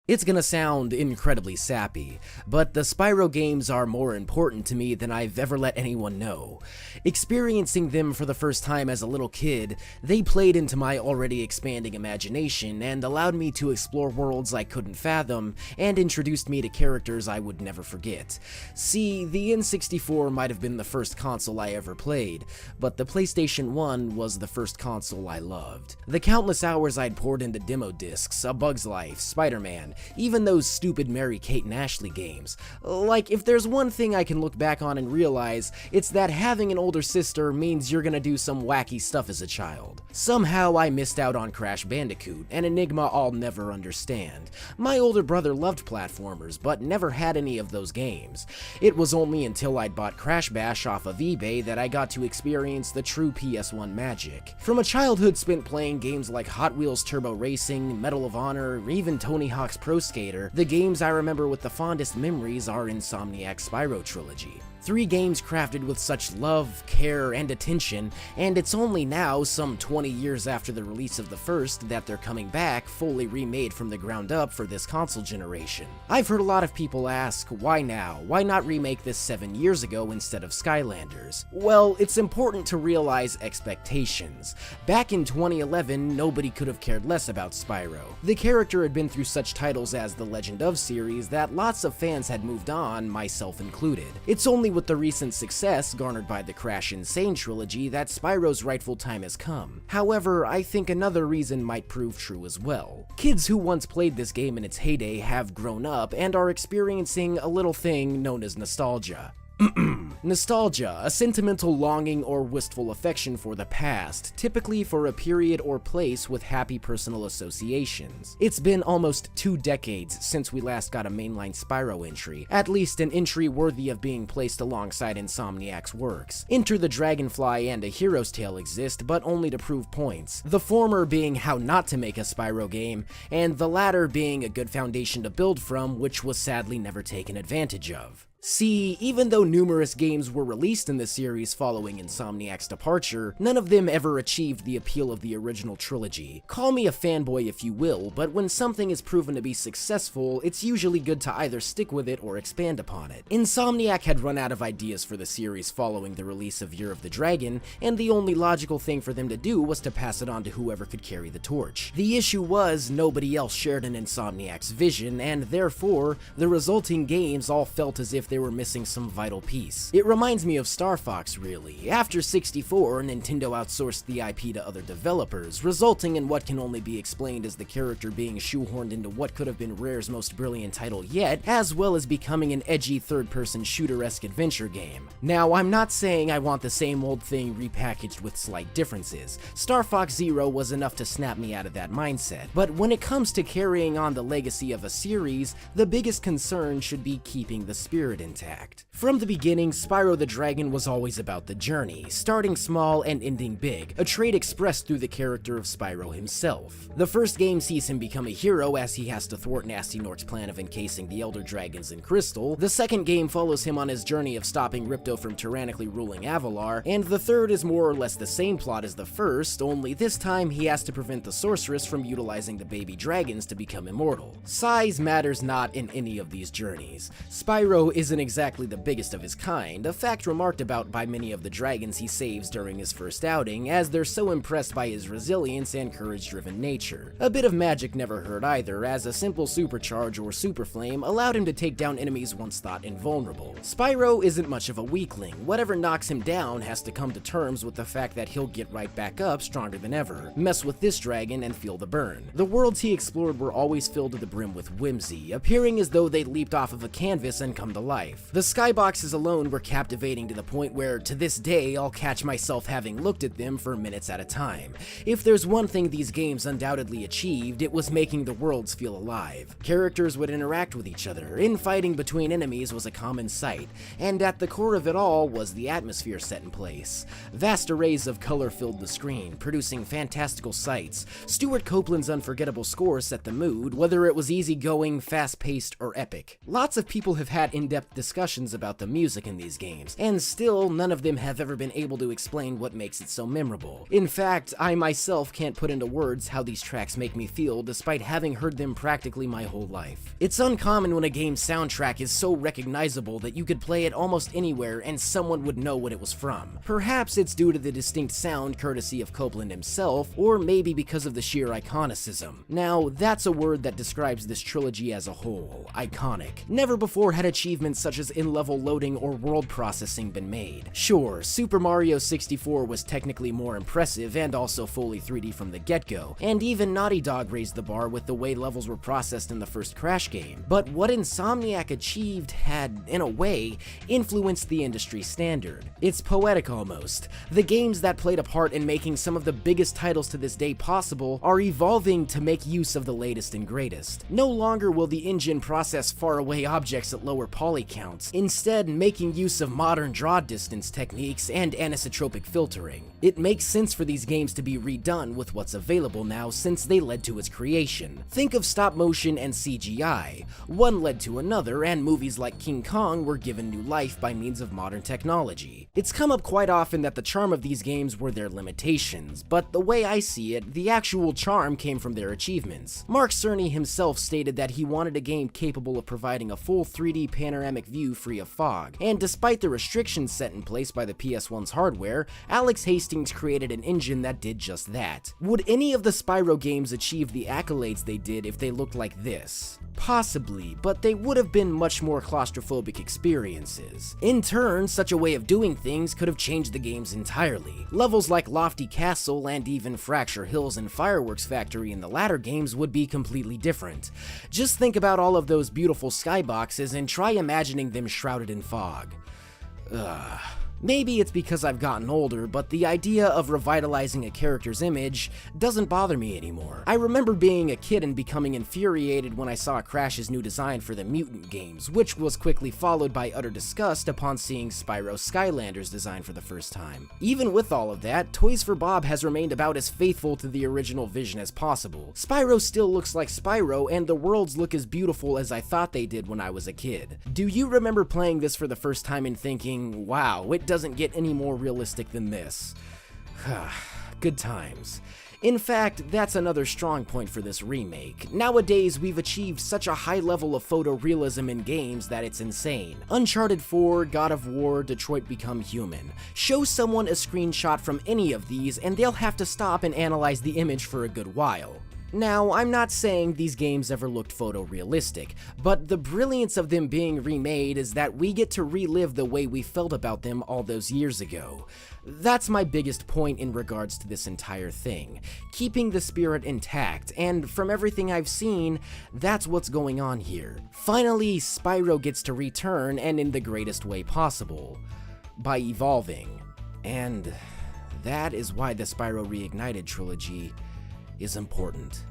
It's gonna sound incredibly sappy, but the Spyro games are more important to me than I've ever let anyone know. Experiencing them for the first time as a little kid, they played into my already expanding imagination and allowed me to explore worlds I couldn't fathom and introduced me to characters I would never forget. See, the N64 might have been the first console I ever played, but the PlayStation 1 was the first console I loved. The countless hours I'd poured into demo discs, A Bug's Life, Spider-Man, even those stupid Mary-Kate and Ashley games. Like, if there's one thing I can look back on and realize, it's that having an older sister means you're gonna do some wacky stuff as a child. Somehow I missed out on Crash Bandicoot, an enigma I'll never understand. My older brother loved platformers, but never had any of those games. It was only until I'd bought Crash Bash off of eBay that I got to experience the true PS1 magic. From a childhood spent playing games like Hot Wheels Turbo Racing, Medal of Honor, or even Tony Hawk's Pro Skater, the games I remember with the fondest memories are Insomniac's Spyro Trilogy. 3 games crafted with such love, care, and attention, and it's only now, some 20 years after the release of the first, that they're coming back, fully remade from the ground up for this console generation. I've heard a lot of people ask, why now? Why not remake this 7 years ago instead of Skylanders? Well, it's important to realize expectations. Back in 2011, nobody could have cared less about Spyro. The character had been through such titles as the Legend of series that lots of fans had moved on, myself included. It's only with the recent success garnered by the Crash Insane trilogy that Spyro's rightful time has come. However, I think another reason might prove true as well. Kids who once played this game in its heyday have grown up and are experiencing a little thing known as nostalgia. Nostalgia, a sentimental longing or wistful affection for the past, typically for a period or place with happy personal associations. It's been almost 2 decades since we last got a mainline Spyro entry, at least an entry worthy of being placed alongside Insomniac's works. Enter the Dragonfly and A Hero's Tale exist, but only to prove points, the former being how not to make a Spyro game, and the latter being a good foundation to build from, which was sadly never taken advantage of. See, even though numerous games were released in the series following Insomniac's departure, none of them ever achieved the appeal of the original trilogy. Call me a fanboy if you will, but when something is proven to be successful, it's usually good to either stick with it or expand upon it. Insomniac had run out of ideas for the series following the release of Year of the Dragon, and the only logical thing for them to do was to pass it on to whoever could carry the torch. The issue was, nobody else shared in Insomniac's vision, and therefore, the resulting games all felt as if they were missing some vital piece. It reminds me of Star Fox, really. After 64, Nintendo outsourced the IP to other developers, resulting in what can only be explained as the character being shoehorned into what could have been Rare's most brilliant title yet, as well as becoming an edgy third-person shooter-esque adventure game. Now, I'm not saying I want the same old thing repackaged with slight differences. Star Fox Zero was enough to snap me out of that mindset, but when it comes to carrying on the legacy of a series, the biggest concern should be keeping the spirit intact. From the beginning, Spyro the Dragon was always about the journey, starting small and ending big, a trait expressed through the character of Spyro himself. The first game sees him become a hero as he has to thwart Nasty Nort's plan of encasing the Elder Dragons in crystal, the second game follows him on his journey of stopping Ripto from tyrannically ruling Avalar, and the third is more or less the same plot as the first, only this time he has to prevent the sorceress from utilizing the baby dragons to become immortal. Size matters not in any of these journeys. Spyro isn't exactly the biggest of his kind, a fact remarked about by many of the dragons he saves during his first outing, as they're so impressed by his resilience and courage-driven nature. A bit of magic never hurt either, as a simple supercharge or super flame allowed him to take down enemies once thought invulnerable. Spyro isn't much of a weakling. Whatever knocks him down has to come to terms with the fact that he'll get right back up stronger than ever, mess with this dragon and feel the burn. The worlds he explored were always filled to the brim with whimsy, appearing as though they leaped off of a canvas and come to life. The skyboxes alone were captivating to the point where, to this day, I'll catch myself having looked at them for minutes at a time. If there's one thing these games undoubtedly achieved, it was making the worlds feel alive. Characters would interact with each other, infighting between enemies was a common sight, and at the core of it all was the atmosphere set in place. Vast arrays of color filled the screen, producing fantastical sights. Stuart Copeland's unforgettable score set the mood, whether it was easygoing, fast-paced, or epic. Lots of people have had in-depth in-depth discussions about the music in these games, and still none of them have ever been able to explain what makes it so memorable. In fact, I myself can't put into words how these tracks make me feel despite having heard them practically my whole life. It's uncommon when a game's soundtrack is so recognizable that you could play it almost anywhere and someone would know what it was from. Perhaps it's due to the distinct sound courtesy of Copeland himself, or maybe because of the sheer iconicism. Now, that's a word that describes this trilogy as a whole: iconic. Never before had achievements such as in-level loading or world processing been made. Sure, Super Mario 64 was technically more impressive and also fully 3D from the get-go, and even Naughty Dog raised the bar with the way levels were processed in the first Crash game. But what Insomniac achieved had, in a way, influenced the industry standard. It's poetic almost. The games that played a part in making some of the biggest titles to this day possible are evolving to make use of the latest and greatest. No longer will the engine process faraway objects at lower poly counts, instead making use of modern draw distance techniques and anisotropic filtering. It makes sense for these games to be redone with what's available now since they led to its creation. Think of stop motion and CGI. One led to another, and movies like King Kong were given new life by means of modern technology. It's come up quite often that the charm of these games were their limitations, but the way I see it, the actual charm came from their achievements. Mark Cerny himself stated that he wanted a game capable of providing a full 3D panoramic view free of fog, and despite the restrictions set in place by the PS1's hardware, Alex Hastings created an engine that did just that. Would any of the Spyro games achieve the accolades they did if they looked like this? Possibly, but they would have been much more claustrophobic experiences. In turn, such a way of doing things could have changed the games entirely. Levels like Lofty Castle and even Fracture Hills and Fireworks Factory in the latter games would be completely different. Just think about all of those beautiful skyboxes and try imagining them shrouded in fog. Ugh. Maybe it's because I've gotten older, but the idea of revitalizing a character's image doesn't bother me anymore. I remember being a kid and becoming infuriated when I saw Crash's new design for the Mutant games, which was quickly followed by utter disgust upon seeing Spyro Skylander's design for the first time. Even with all of that, Toys for Bob has remained about as faithful to the original vision as possible. Spyro still looks like Spyro, and the worlds look as beautiful as I thought they did when I was a kid. Do you remember playing this for the first time and thinking, wow, it doesn't get any more realistic than this? Good times. In fact, that's another strong point for this remake. Nowadays, we've achieved such a high level of photorealism in games that it's insane. Uncharted 4, God of War, Detroit Become Human. Show someone a screenshot from any of these and they'll have to stop and analyze the image for a good while. Now, I'm not saying these games ever looked photorealistic, but the brilliance of them being remade is that we get to relive the way we felt about them all those years ago. That's my biggest point in regards to this entire thing, keeping the spirit intact, and from everything I've seen, that's what's going on here. Finally, Spyro gets to return, and in the greatest way possible, by evolving. And that is why the Spyro Reignited Trilogy is important.